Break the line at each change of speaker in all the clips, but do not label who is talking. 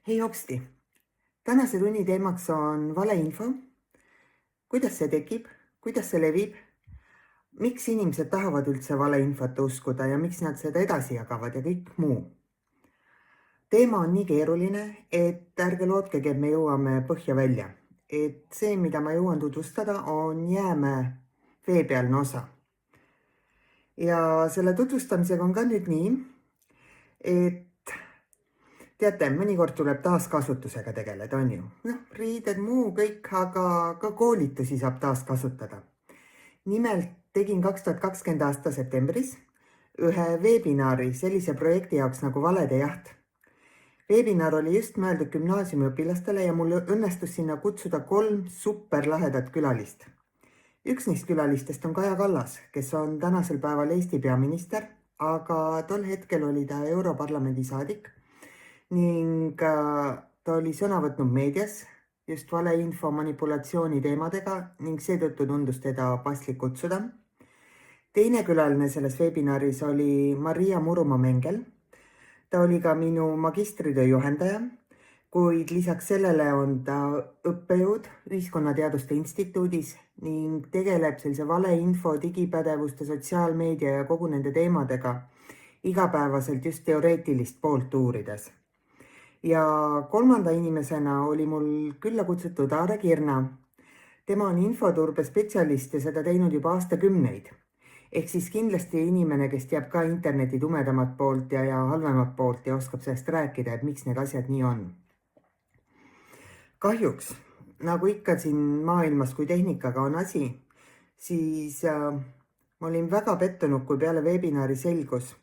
Hei hopsti! Tänase tunni teemaks on valeinfo, kuidas see tekib, kuidas see levib, miks inimesed tahavad üldse valeinfot uskuda ja miks nad seda edasi jagavad ja kõik muu. Teema on nii keeruline, et ärge lootkegi, et me jõuame põhja välja. Et see, mida ma jõuan tutvustada, on jäämäe veepealne osa. Ja selle tutvustamisega on ka nüüd nii, et teate, mõnikord tuleb taaskasutusega tegeleda, on ju. Riided, muu kõik, aga ka koolitusi saab taaskasutada. Nimelt tegin 2020 aasta septembris ühe webinari sellise projekti jaoks nagu Valede jaht. Webinar oli just mõeldud gümnaasiumiõpilastele ja mul õnnestus sinna kutsuda 3 superlahedat külalist. Üks neist külalistest on Kaja Kallas, kes on tänasel päeval Eesti peaminister, aga tol hetkel oli ta Europarlamendi saadik ning ta oli sõna võtnud meedias just valeinfo manipulatsiooni teemadega ning seetõttu tundus teda paslik kutsuda. Teine külaline selles webinaris oli Maria Murumaa-Mengel. Ta oli ka minu magistritöö juhendaja, kuid lisaks sellele on ta õppejõud Ühiskonnateaduste Instituudis ning tegeleb sellise valeinfo, digipädevuste, sotsiaalmeedia ja kogu nende teemadega igapäevaselt just teoreetilist poolt uurides. Ja kolmanda inimesena oli mul külla kutsutud Aare Kirna. Tema on infoturbe spetsialist ja seda teinud juba aastakümneid. Ehk siis kindlasti inimene, kes teab ka interneti tumedamat poolt ja halvemat poolt ja oskab sellest rääkida, et miks need asjad nii on. Kahjuks, nagu ikka siin maailmas, kui tehnikaga on asi, siis ma olin väga pettunud, kui peale webinari selgus,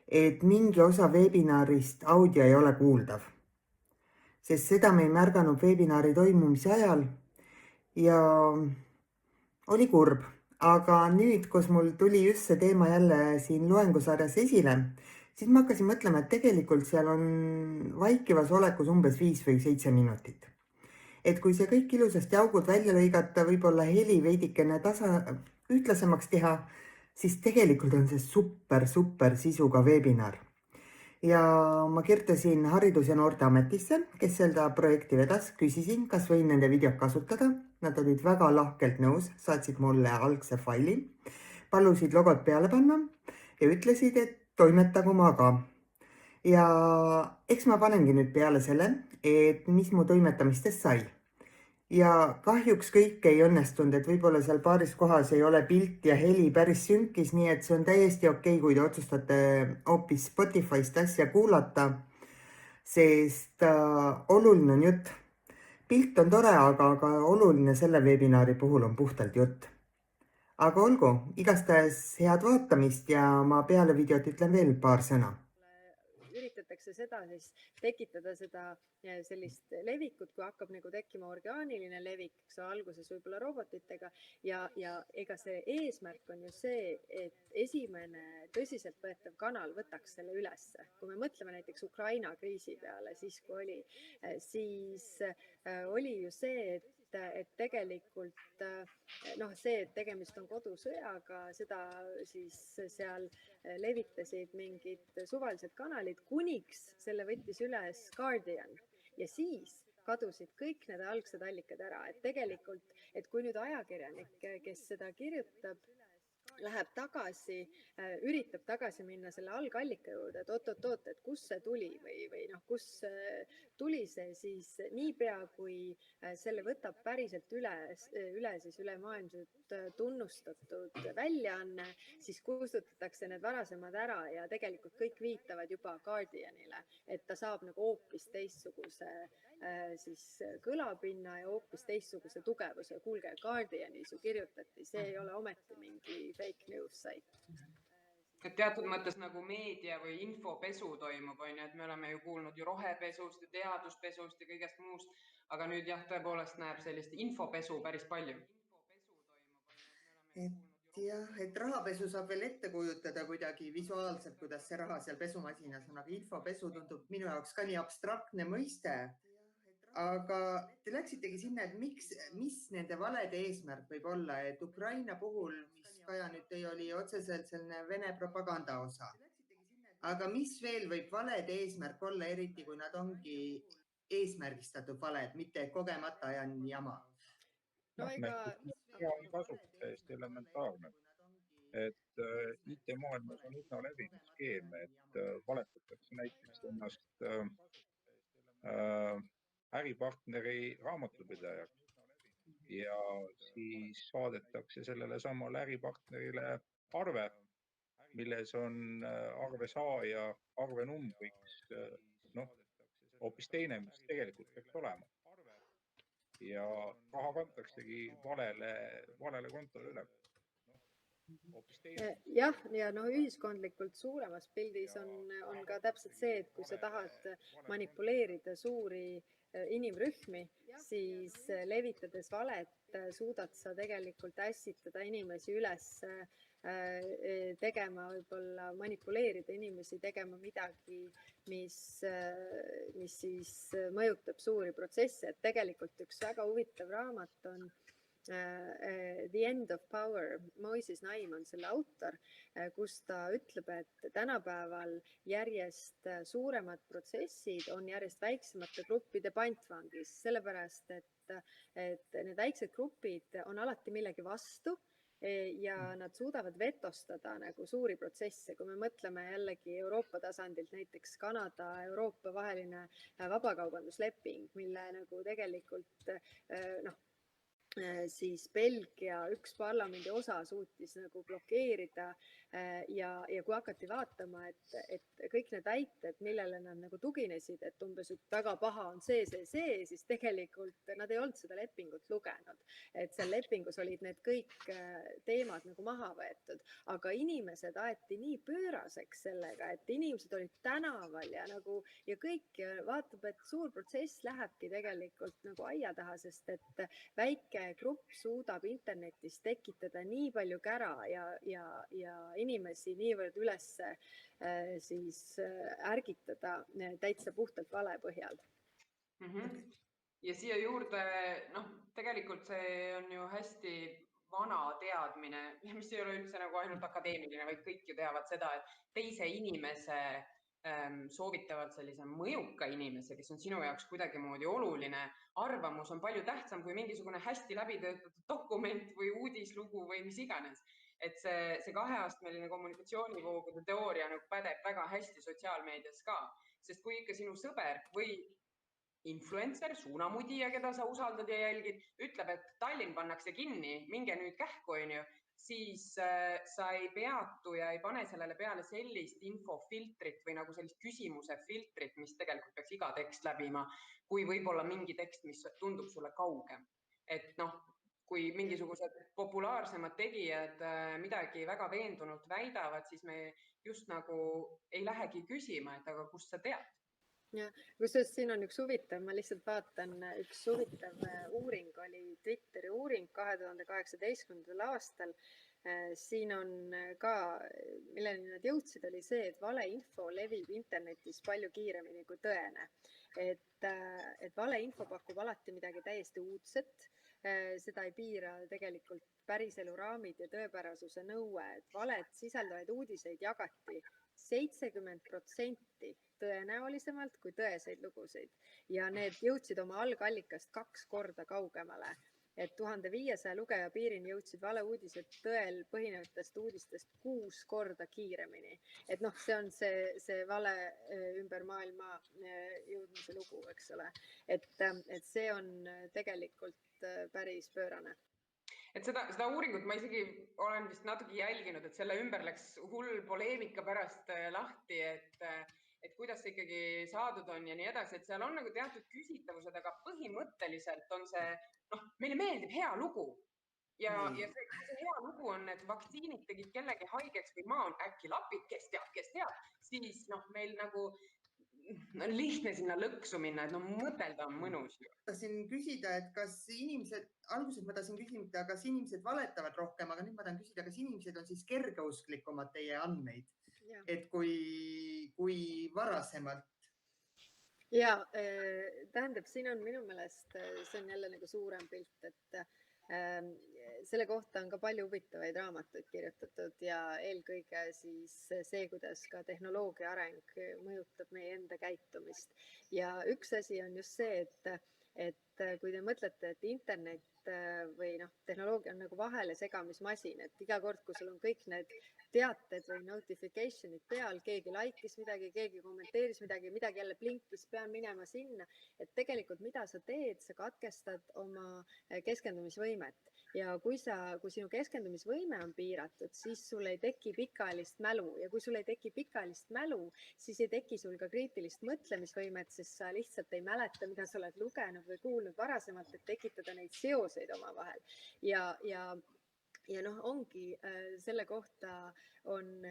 et mingi osa webinarist audio ei ole kuuldav. Sest seda me ei märganud webinari toimumise ajal ja oli kurb. Aga nüüd, kus mul tuli just see teema jälle siin loengusarjas esile, siis ma hakkasin mõtlema, et tegelikult seal on vaikivas olekus umbes 5 või 7 minutit. Et kui see kõik ilusasti augud välja lõigata, võib-olla heli veidikene ühtlasemaks teha, siis tegelikult on see super sisuga webinar. Ja ma kirjutasin Haridus- ja Noorteametisse, kes seda projekti vedas, küsisin, kas võin nende videot kasutada. Nad olid väga lahkelt nõus, saatsid mulle algse faili, palusid logot peale panna ja ütlesid, et toimetagu ma ka. Ja eks ma panengi nüüd peale selle, et mis mu toimetamistest sai. Ja kahjuks kõik ei õnnestunud, et võib-olla seal paaris kohas ei ole pilt ja heli päris sünkis, nii et see on täiesti okei, kui te otsustate hoopis Spotify'st asja kuulata, sest oluline on jutt. Pilt on tore, aga oluline selle webinari puhul on puhtalt jutt. Aga olgu, igastahes head vaatamist ja ma peale videot ütlen veel paar sõna.
Üritatakse seda siis tekitada seda sellist levikut, kui hakkab nagu tekkima orgaaniline levik, eks ole, alguses võib-olla robotitega ja ega see eesmärk on ju see, et esimene tõsiseltvõetav kanal võtaks selle ülesse. Kui me mõtleme näiteks Ukraina kriisi peale, siis kui oli, siis oli ju see, et tegelikult see, et tegemist on kodusõjaga, seda siis seal levitasid mingid suvalised kanalid, kuniks selle võttis üles Guardian ja siis kadusid kõik need algsed allikad ära, et tegelikult, et kui nüüd ajakirjanik, kes seda kirjutab, läheb tagasi, üritab tagasi minna selle algallika juurde, et oot, et kust see tuli või kust tuli see, siis niipea kui selle võtab päriselt üle siis ülemaailmselt tunnustatud väljaanne, siis kustutatakse need varasemad ära ja tegelikult kõik viitavad juba Guardianile, et ta saab nagu hoopis teistsuguse siis kõlapinna ja hoopis teistsuguse tugevuse. Kuulge, Guardianis ju kirjutati, see ei ole ometi mingi fake news sait.
Et teatud mõttes nagu meedia või infopesu toimub, on ju, et me oleme ju kuulnud ju rohepesust ja teaduspesust ja kõigest muust, aga nüüd jah, tõepoolest näeb sellist infopesu päris palju.
Et rahapesu saab veel ette kujutada kuidagi visuaalselt, kuidas see raha seal pesumasinas on, aga infopesu tundub minu jaoks ka nii abstraktne mõiste. Aga te läksitegi sinna, et mis nende valede eesmärk võib olla, et Ukraina puhul, mis Kaja nüüd tõi, oli otseselt selline Vene propaganda osa. Aga mis veel võib valede eesmärk olla, eriti kui nad ongi eesmärgistatud valed, mitte kogemata ajan jama.
No ega...
on kasutus täiesti elementaarne. Et IT-maailmas on üsna levinud skeem, et valetatakse näiteks ennast äripartneri raamatupidajaks ja siis saadetakse sellele samale äripartnerile arve, milles on arve saaja arve numbriks hoopis teine, mis tegelikult peaks olema. Ja raha kantaksegi valele kontole üle.
Jah, ja ühiskondlikult suuremas pildis on ka täpselt see, et kui sa tahad manipuleerida suuri inimrühmi, siis levitades valet suudad sa tegelikult ässitada inimesi üles tegema, võib-olla manipuleerida inimesi tegema midagi, mis siis mõjutab suuri protsesse. Et tegelikult üks väga huvitav raamat on The End of Power, Moises Naim on selle autor, kus ta ütleb, et tänapäeval järjest suuremad protsessid on järjest väiksemate gruppide pantvangis, sellepärast et need väiksed grupid on alati millegi vastu ja nad suudavad vetostada nagu suuri protsesse. Kui me mõtleme jällegi Euroopa tasandilt, näiteks Kanada, Euroopa vaheline vabakaubandusleping, mille nagu tegelikult siis Belgia üks parlamendi osa suutis nagu blokeerida ja kui hakati vaatama, et kõik need väited, millele nad nagu tuginesid, et umbes väga paha on see, siis tegelikult nad ei olnud seda lepingut lugenud. Et seal lepingus olid need kõik teemad nagu maha võetud, aga inimesed aeti nii pööraseks sellega, et inimesed olid tänaval ja kõik vaatab, et suur protsess lähebki tegelikult nagu aia taha, sest et väike grupp suudab internetis tekitada nii palju kära ja inimesi niivõrd üles siis ärgitada täitsa puhtalt vale põhjal.
Ja siia juurde, tegelikult see on ju hästi vana teadmine, mis ei ole üldse nagu ainult akadeemiline, vaid kõik ju teavad seda, et teise inimese soovitavalt sellise mõjuka inimese, kes on sinu jaoks kuidagimoodi oluline, arvamus on palju tähtsam kui mingisugune hästi läbitöötatud dokument või uudislugu või mis iganes. Et see kaheastmeline kommunikatsioonivoogude teooria pädeb väga hästi sotsiaalmeedias ka, sest kui ikka sinu sõber või influencer, suunamudija, keda sa usaldad ja jälgid, ütleb, et Tallinn pannakse kinni, minge nüüd kähku, siis sa ei peatu ja ei pane sellele peale sellist infofiltrit või nagu sellist küsimuse filtrit, mis tegelikult peaks iga tekst läbima, kui võib-olla mingi tekst, mis tundub sulle kaugem. Et kui mingisugused populaarsemad tegijad midagi väga veendunult väidavad, siis me just nagu ei lähegi küsima, et aga kust sa tead?
Ja, kusjuures siin on üks huvitav, ma lihtsalt vaatan, üks huvitav uuring oli Twitteri uuring 2018. aastal. Siin on ka, milleni nad jõudsid, oli see, et valeinfo levib internetis palju kiiremini kui tõene. Et valeinfo pakub alati midagi täiesti uudset. Seda ei piira tegelikult päriselu raamid ja tõepärasuse nõue, et valed sisaldavaid uudiseid jagati 70% tõenäolisemalt kui tõeseid lugusid ja need jõudsid oma algallikast 2 korda kaugemale, et 1500 lugeja piirini jõudsid valeuudised tõel põhinevatest uudistest 6 korda kiiremini. Et see on see vale ümber maailma jõudmise lugu, eks ole. Et see on tegelikult päris pöörane.
Et seda uuringut ma isegi olen vist natuke jälginud, et selle ümber läks hull poleemika pärast lahti, et kuidas see ikkagi saadud on ja nii edasi, et seal on nagu teatud küsitavused, aga põhimõtteliselt on see, meile meeldib hea lugu. Ja see hea lugu on, et vaktsiinid tegid kellegi haigeks või maa on äkki lapid, kes teab, siis meil nagu on lihtne sinna lõksu minna, et mõtelda on mõnus.
Tahtsin küsida, et kas inimesed, alguses ma tahtsin küsida, kas inimesed valetavad rohkem, aga nüüd ma tahan küsida, kas inimesed on siis kergeusklikumad teie andmeid, et kui varasemalt?
Ja tähendab, siin on minu meelest, see on jälle nagu suurem pilt, et selle kohta on ka palju huvitavaid raamatuid kirjutatud ja eelkõige siis see, kuidas ka tehnoloogia areng mõjutab meie enda käitumist. Ja üks asi on just see, et kui te mõtlete, et internet või tehnoloogia on nagu vahelesegamismasin, et iga kord, kui sul on kõik need teated või notification'id peal, keegi like'is midagi, keegi kommenteeris midagi, midagi jälle blinkis, pean minema sinna, et tegelikult mida sa teed, sa katkestad oma keskendumisvõimet. Ja kui sinu keskendumisvõime on piiratud, siis sul ei teki pikaajalist mälu ja kui sul ei teki pikaajalist mälu, siis ei teki sul ka kriitilist mõtlemisvõimet, sest sa lihtsalt ei mäleta, mida sa oled lugenud või kuulnud varasemalt, et tekitada neid seoseid omavahel. Ja ongi selle kohta on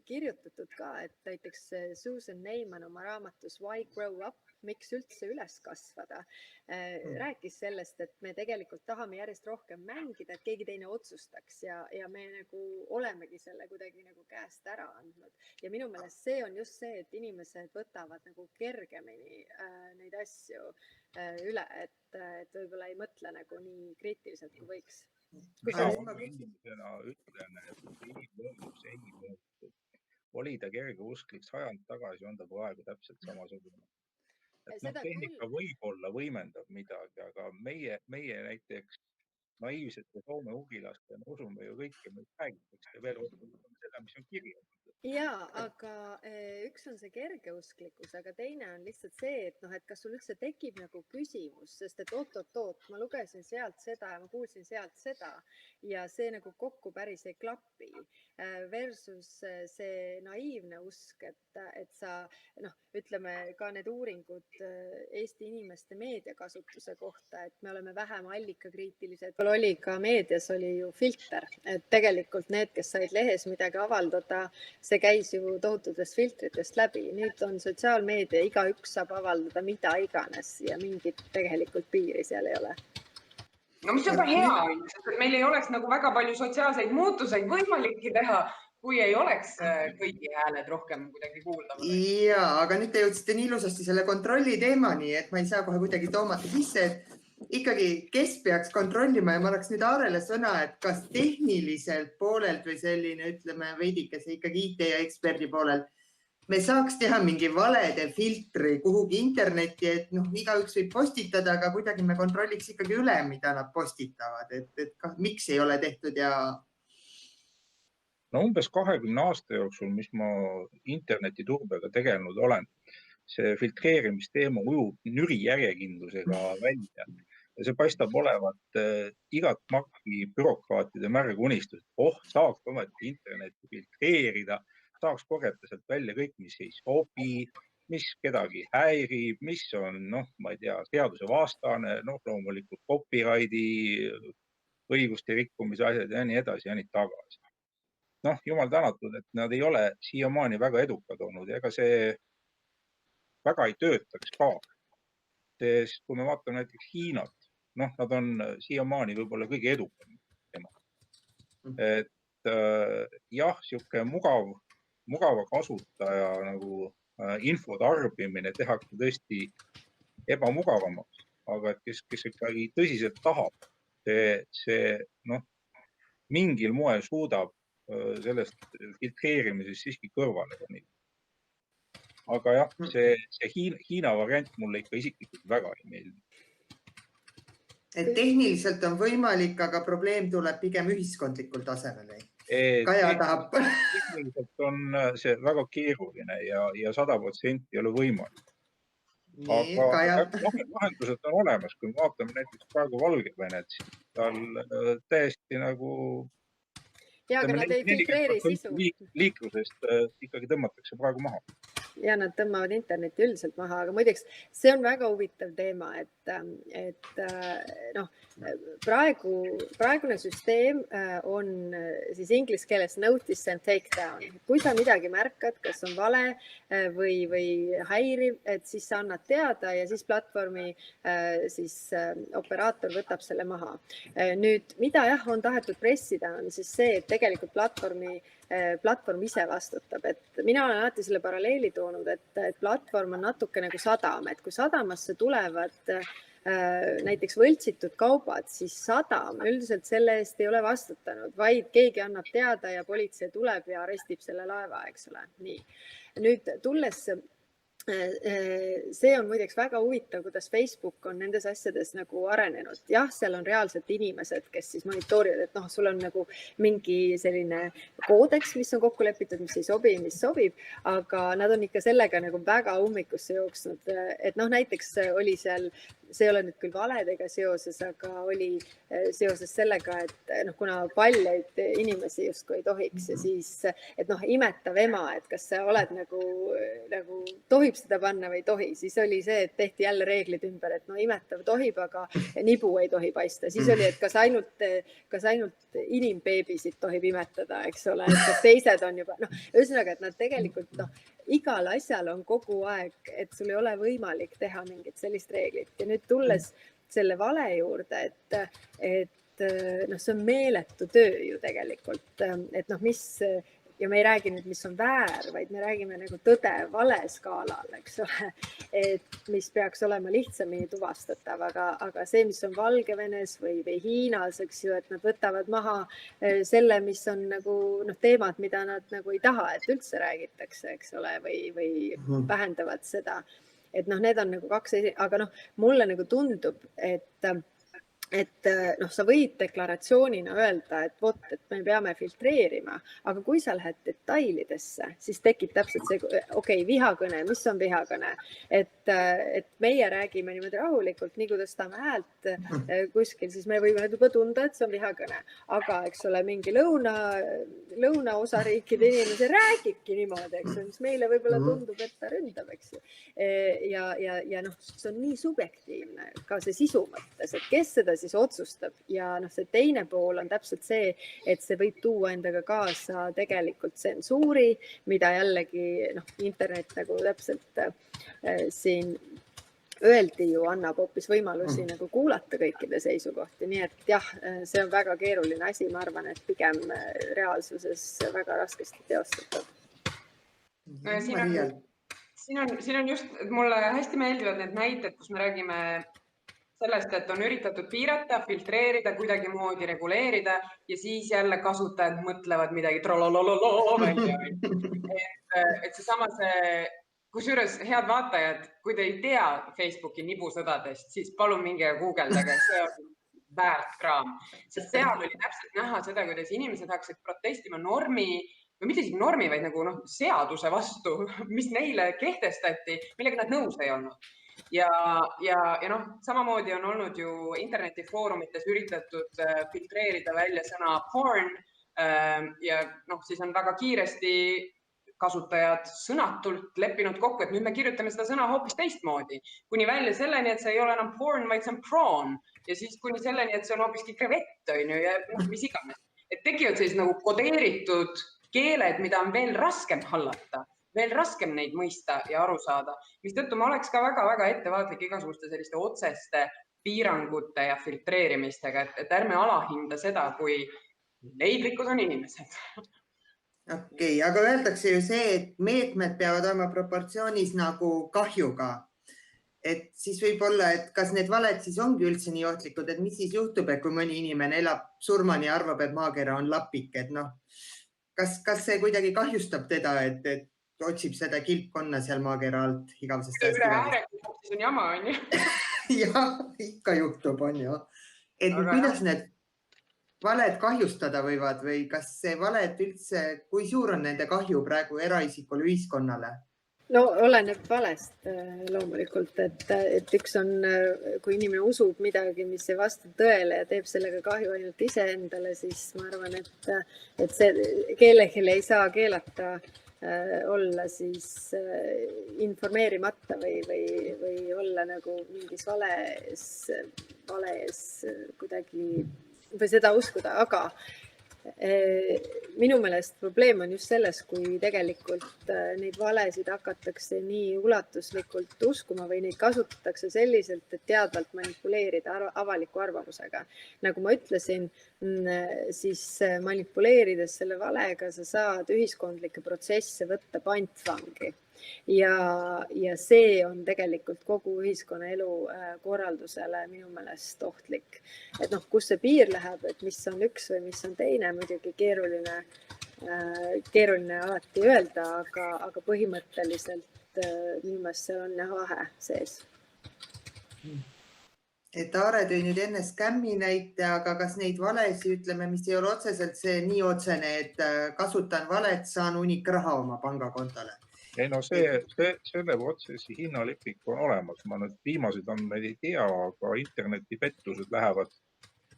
kirjutatud ka, et näiteks Susan Neiman oma raamatus Why Grow Up, miks üldse üles kasvada, rääkis sellest, et me tegelikult tahame järjest rohkem mängida, et keegi teine otsustaks ja me nagu olemegi selle kuidagi nagu käest ära andnud. Ja minu meelest see on just see, et inimesed võtavad nagu kergemini neid asju üle, et võib-olla ei mõtle nagu nii kriitiliselt, kui võiks.
Mina inimesena ütlen, et inimloomus ei muutu. Oli ta kergeusklik sajand tagasi, on ta praegu täpselt samasugune. Tehnika võib-olla võimendab midagi, aga meie näiteks naiivsete Soome ugilastena usume ju kõike, mis räägitakse veel rohkem seda, mis on kirjas.
Jaa, aga üks on see kergeusklikkus, aga teine on lihtsalt see, et kas sul üldse tekib nagu küsimus, sest et oot, ma lugesin sealt seda ja ma kuulsin sealt seda ja see nagu kokku päris ei klapi versus see naiivne usk, et sa, ütleme ka need uuringud Eesti inimeste meediakasutuse kohta, et me oleme vähem allikakriitilised. Oli ka meedias oli ju filter, et tegelikult need, kes said lehes midagi avaldada, see käis ju tohututest filtritest läbi. Nüüd on sotsiaalmeedia, igaüks saab avaldada mida iganes ja mingit tegelikult piiri seal ei ole.
No mis on ka hea, sest meil ei oleks nagu väga palju sotsiaalseid muutuseid võimalikki teha, kui ei oleks kõigi hääled rohkem kuidagi kuulda.
Jaa, aga nüüd te jõudsite nii ilusasti selle kontrolli teemani, et ma ei saa kohe kuidagi toomata sisse, et ikkagi, kes peaks kontrollima ja ma oleks nüüd Aarele sõna, et kas tehniliselt poolelt või selline, ütleme, veidikese ikkagi IT ja eksperdi poolelt, me saaks teha mingi valede filtri kuhugi internetti, et igaüks võib postitada, aga kuidagi me kontrolliks ikkagi üle, mida nad postitavad, et miks ei ole tehtud ja...
No umbes 20 aasta jooksul, mis ma internetiturbega tegelenud olen, see filtreerimisteema ujub nüri järjekindlusega välja. Ja see paistab olevat igat marki bürokraatide märg unistus. Saaks ometi internetti filtreerida, saaks korjata sealt välja kõik, mis ei sobi, mis kedagi häirib, mis on, ma ei tea, seaduse vastane, loomulikult copyrighti, õiguste rikkumise asjad ja nii edasi ja nii tagasi. Jumal tänatud, et nad ei ole siiamaani väga edukad olnud ja ega see väga ei töötaks ka. Sest kui me vaatame näiteks Hiinat, nad on siiamaani võib-olla kõige edukam. Et jah, siuke mugava kasutaja nagu info tarbimine tehakse tõesti ebamugavamaks, aga kes ikkagi tõsiselt tahab, see mingil moel suudab sellest filtreerimisest siiski kõrvale. Aga jah, see Hiina variant mulle ikka isiklikult väga ei meeldi.
Et tehniliselt on võimalik, aga probleem tuleb pigem ühiskondlikul tasemel. Kaja tahab.
Tehniliselt on see väga keeruline ja 100% ei ole võimalik. Aga lahendused on olemas, kui vaatame näiteks praegu Valgevenet, siis tal täiesti nagu
ja, aga nad ei filtreeri sisu.
Liiklusest ikkagi tõmmatakse praegu maha.
Ja nad tõmbavad interneti üldiselt maha, aga muideks see on väga huvitav teema, et praegune süsteem on siis inglise keeles notice and take down. Kui sa midagi märkad, kas on vale või häiriv, et siis sa annad teada ja siis platvormi operaator võtab selle maha. Nüüd, mida on tahetud pressida, on siis see, et tegelikult platvorm ise vastutab, et mina olen alati selle paralleeli toonud, et platvorm on natuke nagu sadam, et kui sadamasse tulevad näiteks võltsitud kaubad, siis sadam üldiselt selle eest ei ole vastutanud, vaid keegi annab teada ja politsei tuleb ja arestib selle laeva, eks ole. Nii. Nüüd tulles see on muideks väga huvitav, kuidas Facebook on nendes asjades nagu arenenud. Jah, seal on reaalselt inimesed, kes siis monitoorivad, et sul on nagu mingi selline koodeks, mis on kokku lepitud, mis ei sobi, mis sobib, aga nad on ikka sellega nagu väga ummikusse jooksnud. Et näiteks oli seal, see ei ole nüüd küll valedega seoses, aga oli seoses sellega, et kuna paljaid inimesi justkui ei tohiks ja siis, et imetav ema, et kas sa oled nagu tohib seda panna või ei tohi, siis oli see, et tehti jälle reeglid ümber, et imetav tohib, aga nibu ei tohi paista. Siis oli, et kas ainult inimbeebisid tohib imetada, eks ole, et kas teised on juba, ühesõnaga, et nad tegelikult, igal asjal on kogu aeg, et sul ei ole võimalik teha mingit sellist reeglit. Ja nüüd tulles selle vale juurde, et see on meeletu töö ju tegelikult, et mis, ja me ei räägi nüüd, mis on väär, vaid me räägime nagu tõde vale skaalal, eks ole, et mis peaks olema lihtsamini tuvastatav, aga see, mis on Valgevenes või Hiinas, eks ju, et nad võtavad maha selle, mis on nagu teemad, mida nad nagu ei taha, et üldse räägitakse, eks ole, või vähendavad seda. Et need on nagu kaks, aga mulle nagu tundub, et sa võid deklaratsioonina öelda, et vot, et me peame filtreerima, aga kui sa lähed detailidesse, siis tekib täpselt see, vihakõne, mis on vihakõne, et meie räägime niimoodi rahulikult, nii kui tõstame häält kuskil, siis me võime juba tunda, et see on vihakõne, aga eks ole, mingi lõunaosariikide inimese räägibki niimoodi, eks ole, mis meile võib-olla tundub, et ta ründab, eks ju. Ja see on nii subjektiivne ka see sisu mõttes, et kes seda siis otsustab ja see teine pool on täpselt see, et see võib tuua endaga kaasa tegelikult tsensuuri, mida jällegi internet nagu täpselt siin öeldi ju, annab hoopis võimalusi nagu kuulata kõikide seisukohti, nii et jah, see on väga keeruline asi, ma arvan, et pigem reaalsuses väga raskesti teostatav.
Siin on just, mulle hästi meeldivad need näited, kus me räägime sellest, et on üritatud piirata, filtreerida, kuidagimoodi reguleerida ja siis jälle kasutajad mõtlevad midagi välja. Et seesama kusjuures head vaatajad, kui te ei tea Facebooki nibusõdadest, siis palun minge guugeldage, see on väärt kraam. Sest seal oli täpselt näha seda, kuidas inimesed hakkasid protestima normi, või mitte isegi normi, vaid nagu seaduse vastu, mis neile kehtestati, millega nad nõus ei olnud. Ja samamoodi on olnud ju internetifoorumites üritatud filtreerida välja sõna porn ja siis on väga kiiresti kasutajad sõnatult leppinud kokku, et nüüd me kirjutame seda sõna hoopis teistmoodi, kuni välja selleni, et see ei ole enam porn, vaid see on prawn ja siis kuni selleni, et see on hoopiski krevett ja mis iganes. Et tekivad sellised nagu kodeeritud keeled, mida on veel raskem hallata, veel raskem neid mõista ja aru saada, mis tõttu ma oleks ka väga-väga ettevaatlik igasuguste selliste otseste piirangute ja filtreerimistega, et ärme alahinda seda, kui leidlikud on inimesed.
Aga öeldakse ju see, et meetmed peavad olema proportsioonis nagu kahjuga. Et siis võib olla, et kas need valed siis ongi üldse nii ohtlikud, et mis siis juhtub, et kui mõni inimene elab surmani ja arvab, et maakera on lapik, et kas see kuidagi kahjustab teda, et otsib seda kilpkonna seal maakera alt igavesest
hästi välis. See on jama, on ju?
Jah, ikka juhtub, on ju. Et kuidas need valed kahjustada võivad või kas see valed üldse, kui suur on nende kahju praegu eraisikul ühiskonnale?
No oleneb valest loomulikult, et üks on, kui inimene usub midagi, mis ei vasta tõele ja teeb sellega kahju ainult iseendale, siis ma arvan, et see kellelegi ei saa keelata olla siis informeerimata või olla nagu mingis vales kuidagi või seda uskuda, aga minu meelest probleem on just selles, kui tegelikult neid valesid hakatakse nii ulatuslikult uskuma või neid kasutatakse selliselt, et teadvalt manipuleerida avaliku arvamusega. Nagu ma ütlesin, siis manipuleerides selle valega sa saad ühiskondlikke protsesse võtta pantvangi. ja see on tegelikult kogu ühiskonnaelu korraldusele minu meelest ohtlik. Et noh, kus see piir läheb, et mis on üks või mis on teine, muidugi keeruline alati öelda, aga põhimõtteliselt minu meelest seal on jah vahe sees.
Et Aare tõi nüüd enne skämmi näite, aga kas neid valesi, ütleme, mis ei ole otseselt see nii otsene, et kasutan valet, saan hunnik raha oma pangakontole?
Ei no selle protsessi hinnalipik on olemas. Ma nüüd viimaseid andmeid ei tea, aga internetipettused lähevad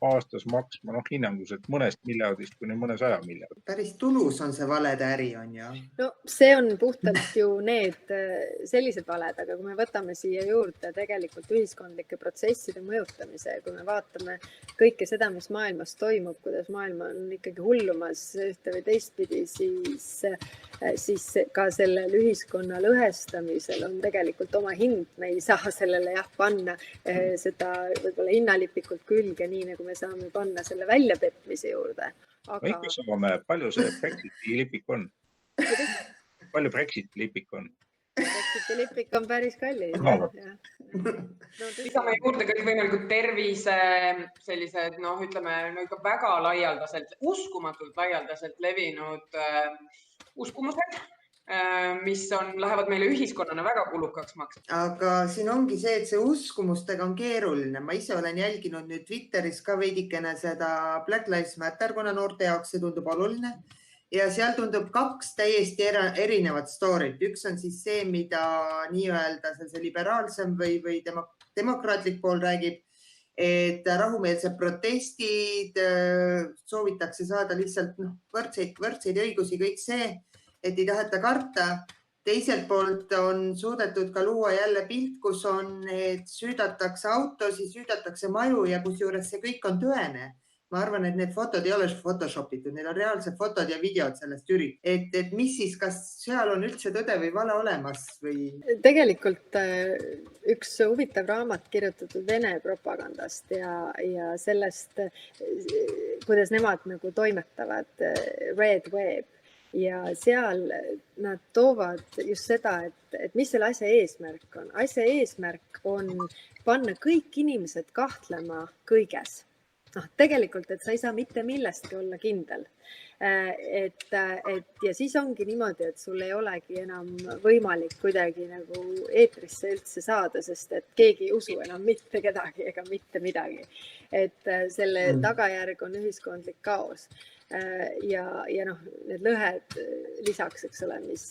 aastas maksma hinnanguliselt mõnest miljardist kuni mõne 100 miljardit.
Päris tulus on see valede äri, on ju?
No see on puhtalt ju need sellised valed, aga kui me võtame siia juurde tegelikult ühiskondlike protsesside mõjutamise, kui me vaatame kõike seda, mis maailmas toimub, kuidas maailm on ikkagi hullumas ühte või teistpidi, siis ka sellel ühiskonna lõhestamisel on tegelikult oma hind. Me ei saa sellele panna seda võib-olla hinnalipikult külge, nii nagu me saame panna selle väljapetmise juurde.
Aga... Ikka saame, palju see Brexiti lipik on? Palju Brexiti lipik on?
Brexiti lipik on päris kallis.
Lisame juurde kõikvõimalikud tervise sellised, ütleme, ikka väga laialdaselt, uskumatult laialdaselt levinud uskumused, mis lähevad meile ühiskonnana väga kulukaks maksma.
Aga siin ongi see, et see uskumustega on keeruline. Ma ise olen jälginud nüüd Twitteris ka veidikene seda Black Lives Matter, kuna noorte jaoks see tundub oluline. Ja seal tundub 2 täiesti erinevat storyt. Üks on siis see, mida nii-öelda see liberaalsem või demokraatlik pool räägib, et rahumeelsed protestid, soovitakse saada lihtsalt võrdseid õigusi, kõik see, et ei taheta karta. Teiselt poolt on suudetud ka luua jälle pilt, kus on, et süüdatakse autosid, süüdatakse maju ja kusjuures see kõik on tõene. Ma arvan, et need fotod ei ole photoshopitud, neil on reaalsed fotod ja videod sellest ürit. Et mis siis, kas seal on üldse tõde või vale olemas? Või...
Tegelikult üks huvitav raamat kirjutatud Vene propagandast ja sellest, kuidas nemad nagu toimetavad Red Web. Ja seal nad toovad just seda, et mis selle asja eesmärk on. Asja eesmärk on panna kõik inimesed kahtlema kõiges. Tegelikult, et sa ei saa mitte millestki olla kindel. Ja siis ongi niimoodi, et sul ei olegi enam võimalik kuidagi nagu eetrisse üldse saada, sest et keegi ei usu enam mitte kedagi ega mitte midagi. Et selle tagajärg on ühiskondlik kaos. Ja need lõhed lisaks, eks ole, mis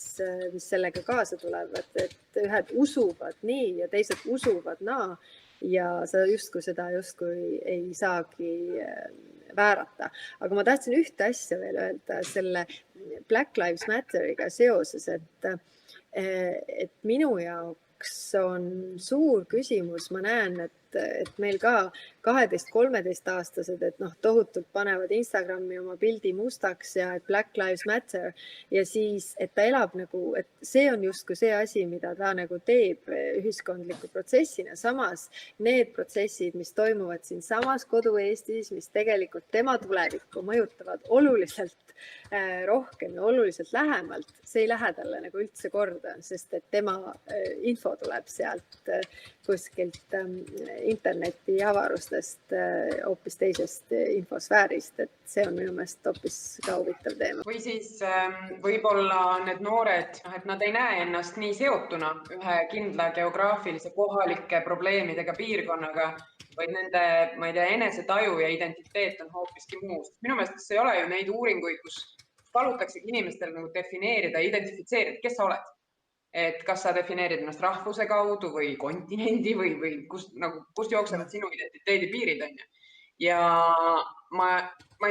sellega kaasa tulevad, et ühed usuvad nii ja teised usuvad naa ja sa justkui seda ei saagi väärata. Aga ma tahtsin ühte asja veel öelda selle Black Lives Matteriga seoses, et minu jaoks on suur küsimus, ma näen, et meil ka 12-13 aastased, et tohutult panevad Instagrami oma pildi mustaks ja et Black Lives Matter ja siis, et ta elab nagu, et see on justkui see asi, mida ta nagu teeb ühiskondliku protsessina. Samas need protsessid, mis toimuvad siin samas kodu Eestis, mis tegelikult tema tulevikku mõjutavad oluliselt rohkem ja oluliselt lähemalt, see ei lähe talle nagu üldse korda, sest et tema info tuleb sealt kuskilt interneti avarustest hoopis teisest infosfäärist, et see on minu meelest hoopis ka huvitav teema.
Või siis võib-olla need noored, et nad ei näe ennast nii seotuna ühe kindla geograafilise kohalike probleemidega piirkonnaga, vaid nende, ma ei tea, enesetaju ja identiteet on hoopiski muust. Minu meelest ei ole ju neid uuringuid, kus palutaksegi inimestel nagu defineerida, identifitseerida, kes sa oled. Et kas sa defineerid ennast rahvuse kaudu või kontinendi või kust jooksevad sinu identiteedi piirid on. Ja ma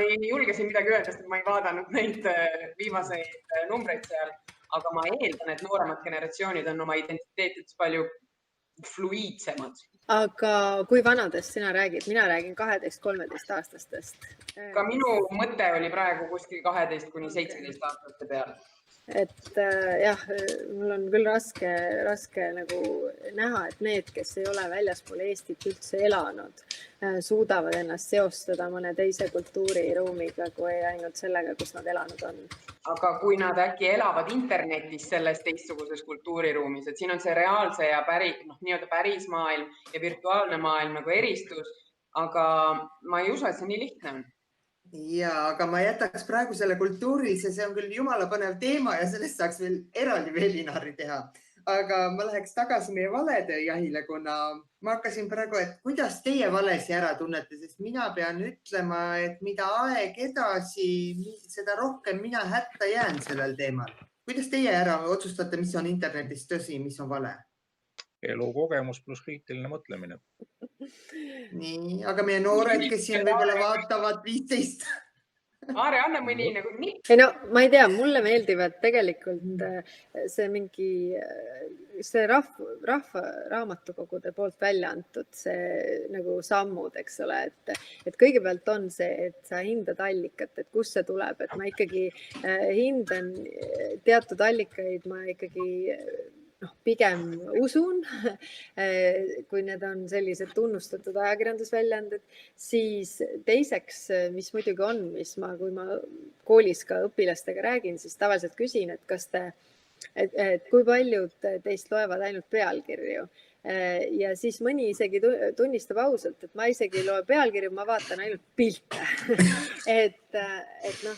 ei julge siin midagi öelda, sest ma ei vaadanud neid viimaseid numbreid seal, aga ma eeldan, et nooremad generatsioonid on oma identiteetides palju fluiidsemad.
Aga kui vanadest sina räägid? Mina räägin 12-13 aastastest.
Ka minu mõte oli praegu kuskil 12 kuni 17 aastaste peale.
et jah, mul on küll raske nagu näha, et need, kes ei ole väljaspool Eestit üldse elanud, suudavad ennast seostada mõne teise kultuuriruumiga kui ainult sellega, kus nad elanud on.
Aga kui nad äkki elavad internetis selles teistsuguses kultuuriruumis, et siin on see reaalse ja nii-öelda päris maailm ja virtuaalne maailm nagu eristus, aga ma ei usu, et see nii lihtne on.
Ja, aga ma jätaks praegu selle kultuurilise, see on küll jumala põnev teema ja sellest saaks veel eraldi webinari teha. Aga ma läheks tagasi meie valede jahile, kuna ma hakkasin praegu, et kuidas teie valesi ära tunnete, sest mina pean ütlema, et mida aeg edasi, seda rohkem mina hätta jään sellel teemal. Kuidas teie ära otsustate, mis on internetis tõsi, mis on vale?
Elukogemus pluss kriitiline mõtlemine.
Nii, aga meie noored, kes siin võib-olla vaatavad 15.
Aare, anna mõni nagu nii.
Ei no, ma ei tea, mulle meeldivad tegelikult see mingi, see rahvaraamatukogude poolt välja antud see nagu sammud, eks ole, et kõigepealt on see, et sa hindad allikat, et kust see tuleb, et ma ikkagi hindan teatud allikaid, ma ikkagi pigem usun, kui need on sellised tunnustatud ajakirjandusväljaanded, siis teiseks, mis muidugi on, kui ma koolis ka õpilastega räägin, siis tavaliselt küsin, et kui paljud teist loevad ainult pealkirju. Ja siis mõni isegi tunnistab ausalt, et ma isegi ei loe pealkirju, ma vaatan ainult pilte. et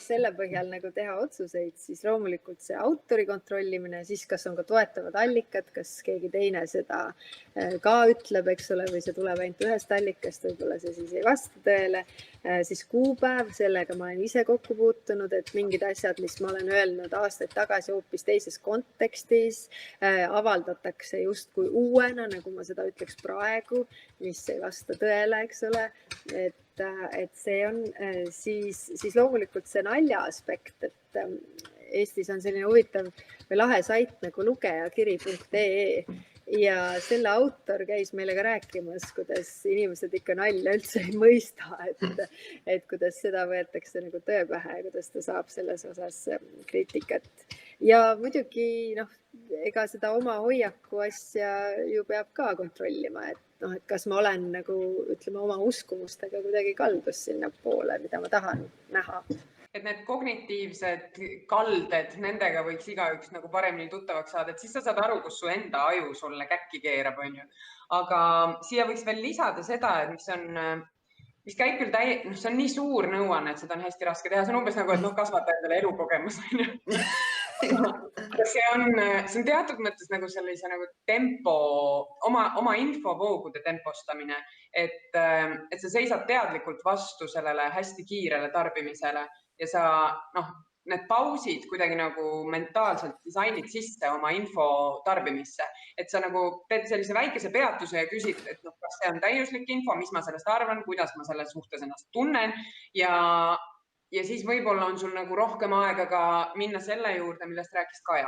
selle põhjal nagu teha otsuseid, siis loomulikult see autori kontrollimine, siis kas on ka toetavad allikad, kas keegi teine seda ka ütleb, eks ole, või see tuleb ainult ühest allikast, võib-olla see siis ei vasta tõele. Siis kuupäev, sellega ma olen ise kokku puutunud, et mingid asjad, mis ma olen öelnud aastaid tagasi hoopis teises kontekstis, avaldatakse justkui uuena, nagu ma seda ütleks praegu, mis ei vasta tõele, eks ole. Et see on siis loomulikult see nalja aspekt, et Eestis on selline huvitav või lahe sait nagu lugejakiri.ee ja selle autor käis meile ka rääkimas, kuidas inimesed ikka nalja üldse ei mõista, et kuidas seda võetakse nagu tõe pähe ja kuidas ta saab selles osas kriitikat. Ja muidugi, ega seda oma hoiaku asja ju peab ka kontrollima, et kas ma olen nagu, ütleme, oma uskumustega kuidagi kaldus sinna poole, mida ma tahan näha.
Et need kognitiivsed kalded, nendega võiks igaüks nagu paremini tuttavaks saada, et siis sa saad aru, kus su enda aju sulle käkki keerab, on ju. Aga siia võiks veel lisada seda, et mis käib küll see on nii suur nõuanne, et seda on hästi raske teha. See on umbes nagu, et kasvata endale elukogemus, on ju. See on teatud mõttes nagu sellise nagu tempo, oma infovoogude tempostamine, et sa seisad teadlikult vastu sellele hästi kiirele tarbimisele ja sa, need pausid kuidagi nagu mentaalselt disainid sisse oma info tarbimisse, et sa nagu teed sellise väikese peatuse ja küsid, et kas see on täiuslik info, mis ma sellest arvan, kuidas ma selle suhtes ennast tunnen ja siis võib-olla on sul nagu rohkem aega ka minna selle juurde, millest rääkis Kaja.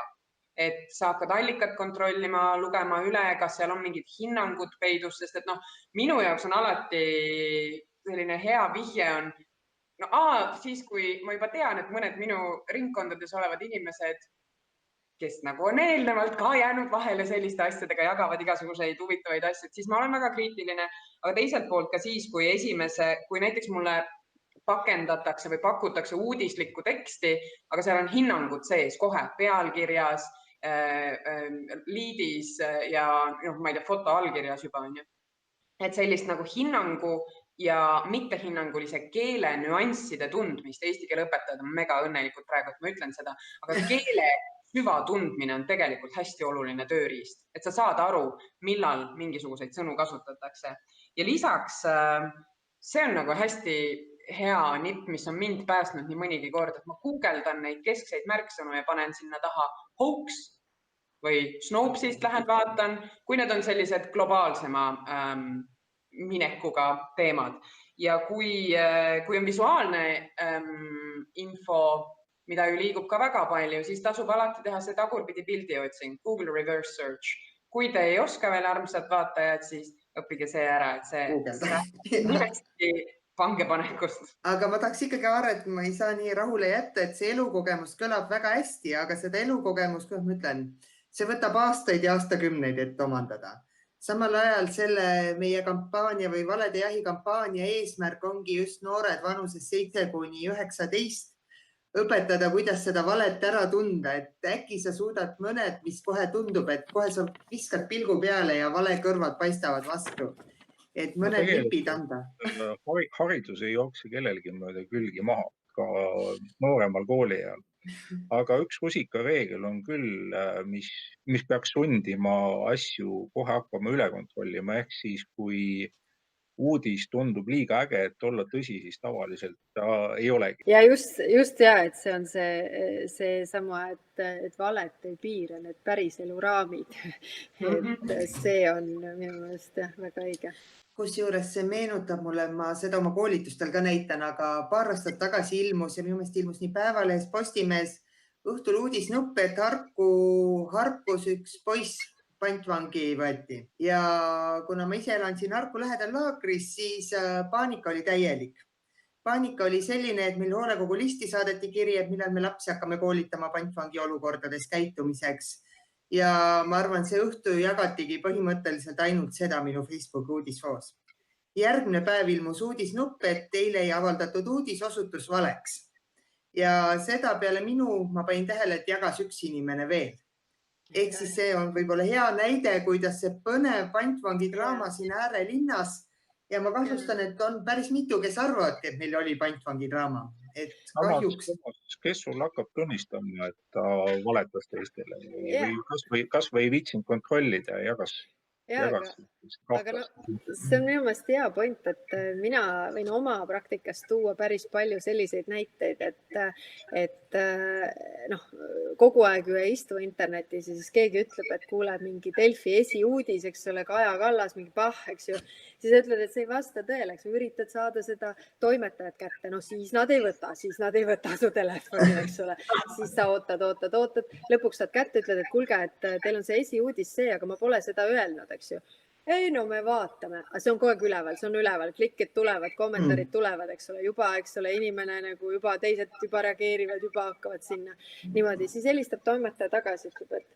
Et sa hakkad allikat kontrollima, lugema üle, kas seal on mingid hinnangud peidus, sest et minu jaoks on alati selline hea vihje on, siis kui ma juba tean, et mõned minu ringkondades olevad inimesed, kes nagu on eelnevalt ka jäänud vahele selliste asjadega, jagavad igasuguseid huvitavaid asju, siis ma olen väga kriitiline, aga teiselt poolt ka siis, kui näiteks mulle pakendatakse või pakutakse uudislikku teksti, aga seal on hinnangud sees kohe pealkirjas, liidis ja ma ei tea, foto allkirjas juba on ju. Et sellist nagu hinnangu ja mittehinnangulise keele nüansside tundmist, eesti keele õpetajad on mega õnnelikud praegu, et ma ütlen seda, aga keele süvatundmine on tegelikult hästi oluline tööriist, et sa saad aru, millal mingisuguseid sõnu kasutatakse. Ja lisaks see on nagu hästi hea nipp, mis on mind päästnud nii mõnigi kord, et ma guugeldan neid keskseid märksõnu ja panen sinna taha hoax või Snopesist lähen vaatan, kui need on sellised globaalsema minekuga teemad. Ja kui on visuaalne info, mida ju liigub ka väga palju, siis tasub alati teha see tagurpidi pildi otsing, Google Reverse Search. Kui te ei oska veel armsad vaatajad, siis õppige see ära, et see vangepanekust.
Aga ma tahaks ikkagi Aaret, ma ei saa nii rahule jätta, et see elukogemus kõlab väga hästi, aga seda elukogemust, kuidas ma ütlen, see võtab aastaid ja aastakümneid, et omandada. Samal ajal selle meie kampaania või valede jahi kampaania eesmärk ongi just noored vanuses 7–19 õpetada, kuidas seda valet ära tunda, et äkki sa suudad mõned, mis kohe tundub, et kohe sa viskad pilgu peale ja vale kõrvad paistavad vastu. Et mõned nipid anda.
Haridus ei jookse kellelgi mööda külgi maha, ka nooremal kooliajal. Aga üks rusikareegel on küll, mis peaks sundima asju kohe hakkama üle kontrollima. Ehk siis, kui uudis tundub liiga äge, et olla tõsi, siis tavaliselt ta ei olegi.
Ja just et see on see sama, et valet ei piira need päris elu raamid. Et see on minu meelest väga õige.
Kusjuures see meenutab mulle, ma seda oma koolitustel ka näitan, aga paar aastat tagasi ilmus ja minu meelest ilmus nii Päevalehes, Postimees õhtul uudisnupp, et Harkus üks poiss pantvangi võeti. Ja kuna ma ise elan siin Harku lähedal laagris, siis paanika oli täielik. Paanika oli selline, et meil hoolekogu listi saadeti kiri, et millal me lapsi hakkame koolitama pantvangi olukordades käitumiseks. Ja ma arvan, see õhtu jagatigi põhimõtteliselt ainult seda minu Facebook uudisfoos. Järgmine päev ilmus uudisnupp, et eile ei avaldatud uudis osutus valeks. Ja seda peale minu, ma panin tähele, et jagas üks inimene veel. Ehk siis see on võib-olla hea näide, kuidas see põnev pantvangi draama siin äärelinnas ja ma kahtlustan, et on päris mitu, kes arvavadki, et meil oli pantvangi draama. Et kahjuks...
Kes sul hakkab tunnistama, et ta valetas teistele või kas või ei viitsinud kontrollida ja jagas?
Aga see on minu meelest hea point, et mina võin oma praktikast tuua päris palju selliseid näiteid, et kogu aeg ju ei istu internetis ja siis keegi ütleb, et kuuleb mingi Delfi esiuudis, eks ole, Kaja Kallas, mingi eks ju, siis ütled, et see ei vasta tõele, eks üritad saada seda toimetajat kätte, siis nad ei võta su telefoni, eks ole, siis sa ootad, lõpuks saad kätte, ütled, et kuulge, et teil on see esiuudis see, aga ma pole seda öelnud, eks ju. Ei, no me vaatame, aga see on kogu aeg üleval, see on üleval, klikid tulevad, kommentaarid tulevad, eks ole, juba, eks ole, inimene nagu juba teised juba reageerivad, juba hakkavad sinna niimoodi, siis helistab toimetaja tagasi, ütleb, et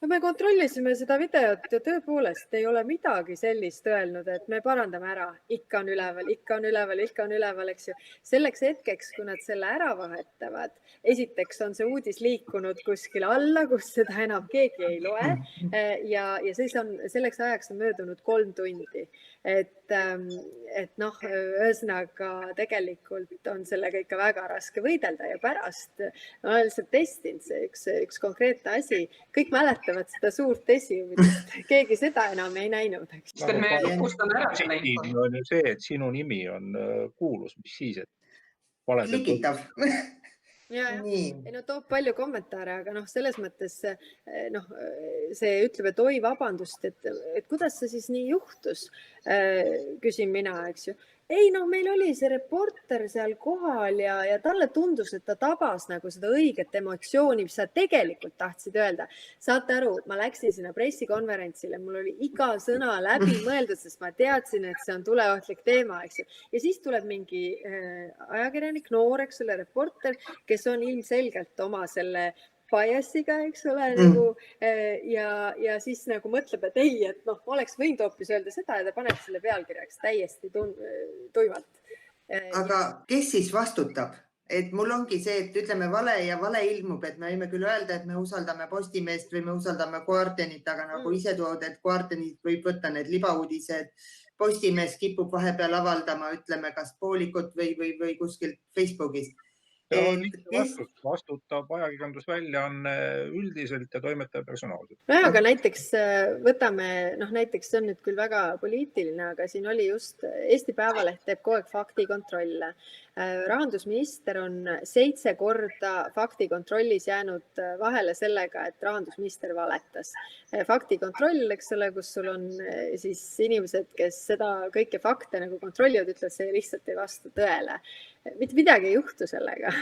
me kontrollisime seda videot ja tõepoolest ei ole midagi sellist öelnud, et me parandame ära, ikka on üleval, eks ju. Selleks hetkeks, kui nad selle ära vahetavad, esiteks on see uudis liikunud kuskile alla, kus seda enam keegi ei loe ja siis on selleks ajaks on möödunud 3 tundi. Et ühesõnaga tegelikult on sellega ikka väga raske võidelda ja pärast ma olen lihtsalt testinud see üks konkreetne asi. Kõik mäletavad seda suurt esiuudist. Keegi seda enam ei näinud.
On ju see, et sinu nimi on kuulus, mis siis, et
klikitav.
Toob palju kommentaare, aga selles mõttes see ütleb, et oi, vabandust, et kuidas see siis nii juhtus, küsin mina, eks ju. Ei, meil oli see reporter seal kohal ja talle tundus, et ta tabas nagu seda õiget emotsiooni, mis sa tegelikult tahtsid öelda. Saate aru, ma läksin sinna pressikonverentsile, mul oli iga sõna läbi mõeldud, sest ma teadsin, et see on tuleohtlik teema, eks ju. Ja siis tuleb mingi ajakirjanik, noor, eks ole, reporter, kes on ilmselgelt oma selle biasiga, eks ole, nagu, ja siis nagu mõtleb, et ei, et oleks võinud hoopis öelda seda ja ta paneb selle pealkirjaks täiesti tuimalt.
Aga kes siis vastutab? Et mul ongi see, et ütleme vale ja vale ilmub, et me võime küll öelda, et me usaldame Postimeest või me usaldame Guardianit, aga nagu ise tood, et Guardianit võib võtta need libauudised. Postimees kipub vahepeal avaldama, ütleme, kas poolikut või kuskilt Facebookist.
Vastutab ajakirjandusväljaanne üldiselt ja toimetaja personaalselt.
Aga näiteks võtame, näiteks see on nüüd küll väga poliitiline, aga siin oli just Eesti Päevaleht teeb kogu aeg faktikontrolle. Rahandusminister on 7 korda faktikontrollis jäänud vahele sellega, et rahandusminister valetas. Faktikontroll, eks ole, kus sul on siis inimesed, kes seda kõike fakte nagu kontrollivad, ütlevad, see lihtsalt ei vasta tõele. Mitte midagi ei juhtu sellega.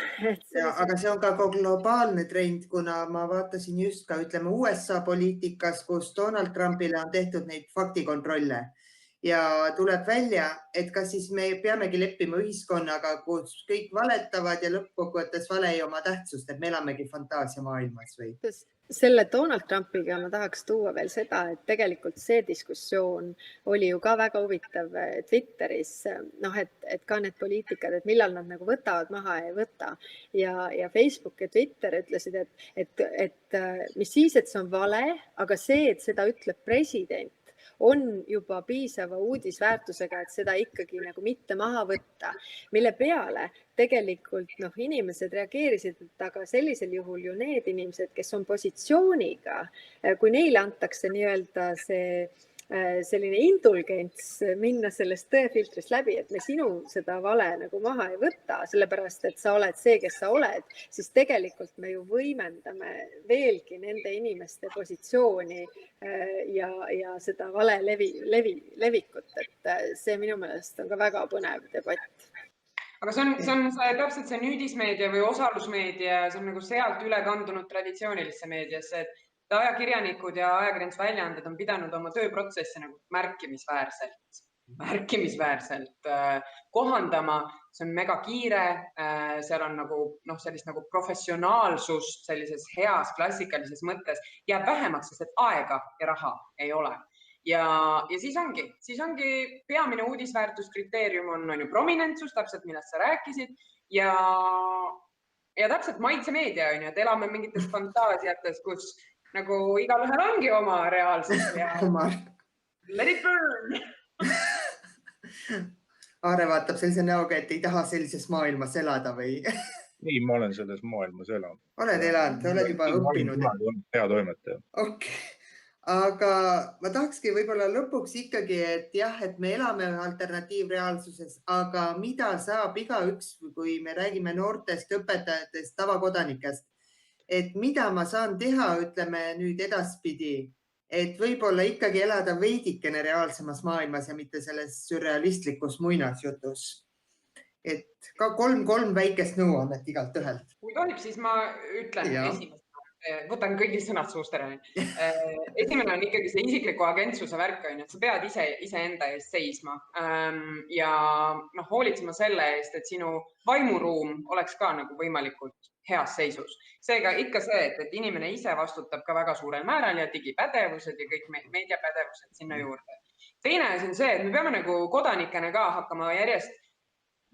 Aga see on ka globaalne trend, kuna ma vaatasin just ka, ütleme, USA poliitikas, kus Donald Trumpile on tehtud neid faktikontrolle. ja tuleb välja, et kas siis me peamegi leppima ühiskonnaga, kus kõik valetavad ja lõppkokkuvõttes vale ei oma tähtsust, et me elamegi fantaasiamaailmas või?
Selle Donald Trumpiga ma tahaks tuua veel seda, et tegelikult see diskussioon oli ju ka väga huvitav Twitteris, noh, et ka need poliitikad, et millal nad nagu võtavad maha ja ei võta. Ja Facebook ja Twitter ütlesid, et mis siis, et see on vale, aga see, et seda ütleb president, on juba piisava uudisväärtusega, et seda ikkagi nagu mitte maha võtta, mille peale tegelikult inimesed reageerisid, et aga sellisel juhul ju need inimesed, kes on positsiooniga, kui neile antakse nii-öelda selline indulgents minna sellest tõefiltrist läbi, et me sinu seda vale nagu maha ei võta, sellepärast et sa oled see, kes sa oled, siis tegelikult me ju võimendame veelgi nende inimeste positsiooni ja seda vale levikut, et see minu meelest on ka väga põnev debatt.
Aga see on täpselt see nüüdismeedia või osalusmeedia, see on nagu sealt üle kandunud traditsioonilisse meediasse, et ajakirjanikud ja ajakirjandusväljaanded on pidanud oma tööprotsessi nagu märkimisväärselt kohandama. See on mega kiire, seal on sellist nagu professionaalsust sellises heas klassikalises mõttes jääb vähemaks, sest et aega ja raha ei ole. Ja siis ongi peamine uudisväärtuskriteerium on ju prominentsus, täpselt millest sa rääkisid ja täpselt maitsemeedia on ju, et elame mingites fantaasiates, kus nagu igalühel ongi oma reaalsus ja let it burn.
Aare vaatab sellise näoga, et ei taha sellises maailmas elada või?
Nii, ma olen selles maailmas elanud.
Oled elanud, oled juba õppinud.
Hea toimetaja.
Okei. Aga ma tahakski võib-olla lõpuks ikkagi, et jah, et me elame alternatiivreaalsuses, aga mida saab igaüks, kui me räägime noortest, õpetajatest, tavakodanikest, et mida ma saan teha, ütleme nüüd edaspidi, et võib-olla ikkagi elada veidikene reaalsemas maailmas ja mitte selles sürrealistlikus muinasjutus. Et ka kolm väikest nõuannet igalt ühelt.
Kui tohib, siis ma ütlen esimest. Võtan kõigi sõnad suust ära. Esimene on ikkagi see isikliku agentsuse värk, et sa pead iseenda eest seisma ja hoolitsema selle eest, et sinu vaimuruum oleks ka nagu võimalikult heas seisus. Seega ikka see, et inimene ise vastutab ka väga suurel määral ja digipädevused ja kõik meediapädevused sinna juurde. Teine asi on see, et me peame nagu kodanikena ka hakkama järjest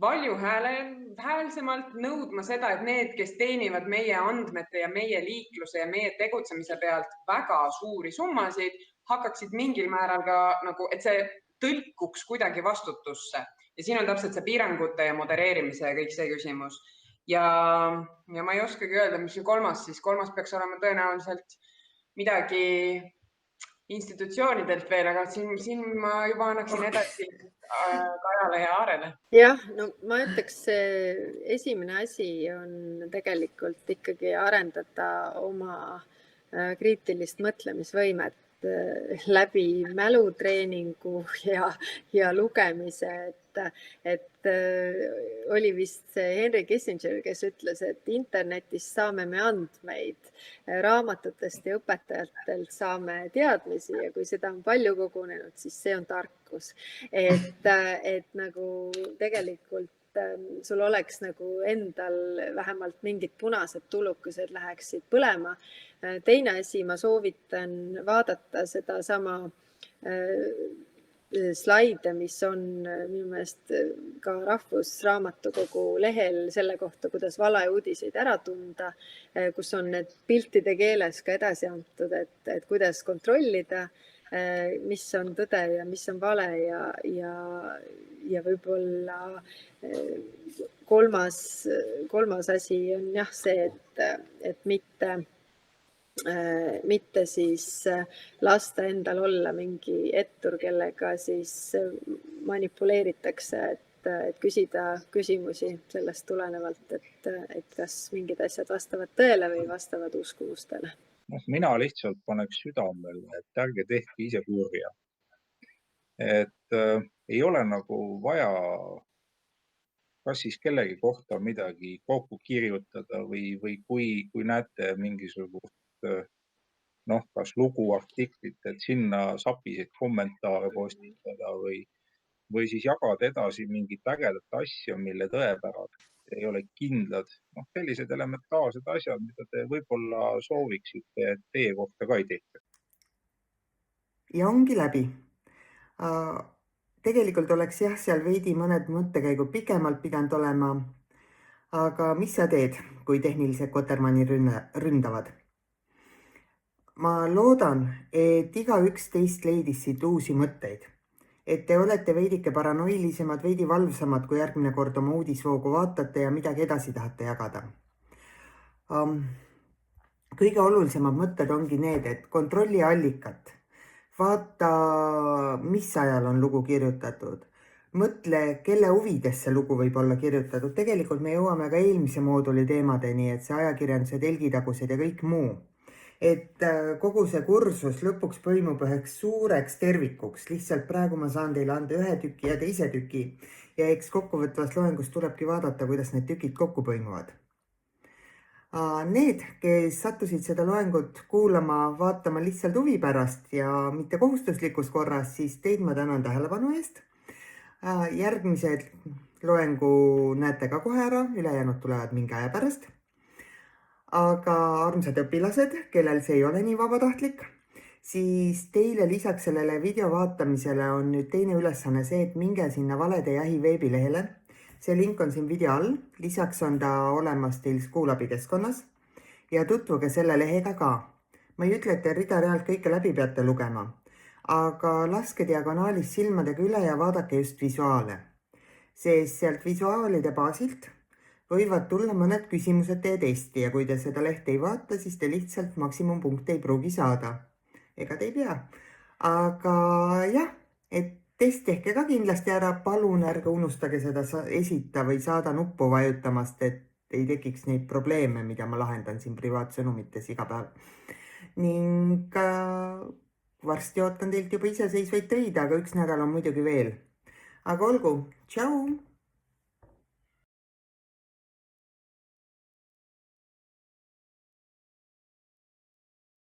valjuhäälsemalt nõudma seda, et need, kes teenivad meie andmete ja meie liikluse ja meie tegutsemise pealt väga suuri summasid, hakkaksid mingil määral ka nagu, et see tõlkuks kuidagi vastutusse. Ja siin on täpselt see piirangute ja modereerimise ja kõik see küsimus. Ja ma ei oskagi öelda, mis see kolmas siis. Kolmas peaks olema tõenäoliselt midagi institutsioonidelt veel, aga siin ma juba annaksin edasi Kajale ja Aarele.
Jah, no ma ütleks, esimene asi on tegelikult ikkagi arendada oma kriitilist mõtlemisvõimet läbi mälutreeningu ja lugemise, et oli vist see Henry Kissinger, kes ütles, et internetis saame me andmeid, raamatutest ja õpetajatelt saame teadmisi ja kui seda on palju kogunenud, siis see on tarkus. Et nagu tegelikult sul oleks nagu endal vähemalt mingid punased tulukesed läheksid põlema. Teine asi, ma soovitan vaadata seda sama slaide, mis on minu meelest ka Rahvusraamatukogu lehel selle kohta, kuidas valeuudiseid ära tunda, kus on need piltide keeles ka edasi antud, et kuidas kontrollida, mis on tõde ja mis on vale ja võib-olla kolmas asi on jah see, et mitte siis lasta endal olla mingi ettur, kellega siis manipuleeritakse, et küsida küsimusi sellest tulenevalt, et kas mingid asjad vastavad tõele või vastavad uskumustele.
Mina lihtsalt paneks südamele, et ärge tehke ise kurja. Et ei ole nagu vaja kas siis kellegi kohta midagi kokku kirjutada või kui näete mingisugust noh, kas lugu, artiklit, et sinna sapiseid kommentaare postitada või siis jagada edasi mingit ägedat asja, mille tõepärad ei ole kindlad. Noh, sellised elementaarsed asjad, mida te võib-olla sooviksite, et teie kohta ka ei tehta.
ja ongi läbi. Tegelikult oleks jah, seal veidi mõned mõttekäigud pikemalt pidanud olema. Aga mis sa teed, kui tehnilised kotermanni ründavad? Ma loodan, et igaüks teist leidis siit uusi mõtteid. Et te olete veidike paranoilisemad, veidi valvsamad, kui järgmine kord oma uudisvoogu vaatate ja midagi edasi tahate jagada. Kõige olulisemad mõtted ongi need, et kontrolli allikat. Vaata, mis ajal on lugu kirjutatud. Mõtle, kelle huvides see lugu võib olla kirjutatud. Tegelikult me jõuame ka eelmise mooduli teemadeni, et see ajakirjanduse telgitagused ja kõik muu. Et kogu see kursus lõpuks põimub üheks suureks tervikuks. Lihtsalt praegu ma saan teile anda ühe tüki ja teise tüki. Ja eks kokkuvõtvas loengus tulebki vaadata, kuidas need tükid kokku põimuvad. Need, kes sattusid seda loengut kuulama, vaatama lihtsalt huvi pärast ja mitte kohustuslikus korras, siis teid ma tänan tähelepanu eest. Järgmised loengu näete ka kohe ära, ülejäänud tulevad mingi aja pärast. Aga armsad õpilased, kellel see ei ole nii vabatahtlik, siis teile lisaks sellele video vaatamisele on nüüd teine ülesanne see, et minge sinna Valede Jahi veebilehele. See link on siin video all, lisaks on ta olemas teil Schoolabi keskkonnas ja tutvuge selle lehega ka. Ma ei ütle, et te rida-realt kõike läbi peate lugema, aga laske diagonaalis silmadega üle ja vaadake just visuaale. Sest sealt visuaalide baasilt võivad tulla mõned küsimused teie testi ja kui te seda lehte ei vaata, siis te lihtsalt maksimumpunkte ei pruugi saada. Ega te ei pea. Aga jah, et test tehke ka kindlasti ära, palun ärge unustage seda esita või saada nuppu vajutamast, et ei tekiks neid probleeme, mida ma lahendan siin privaatsõnumites iga päev. Ning varsti ootan teilt juba iseseisvaid töid, aga üks nädal on muidugi veel. Aga olgu, tšau!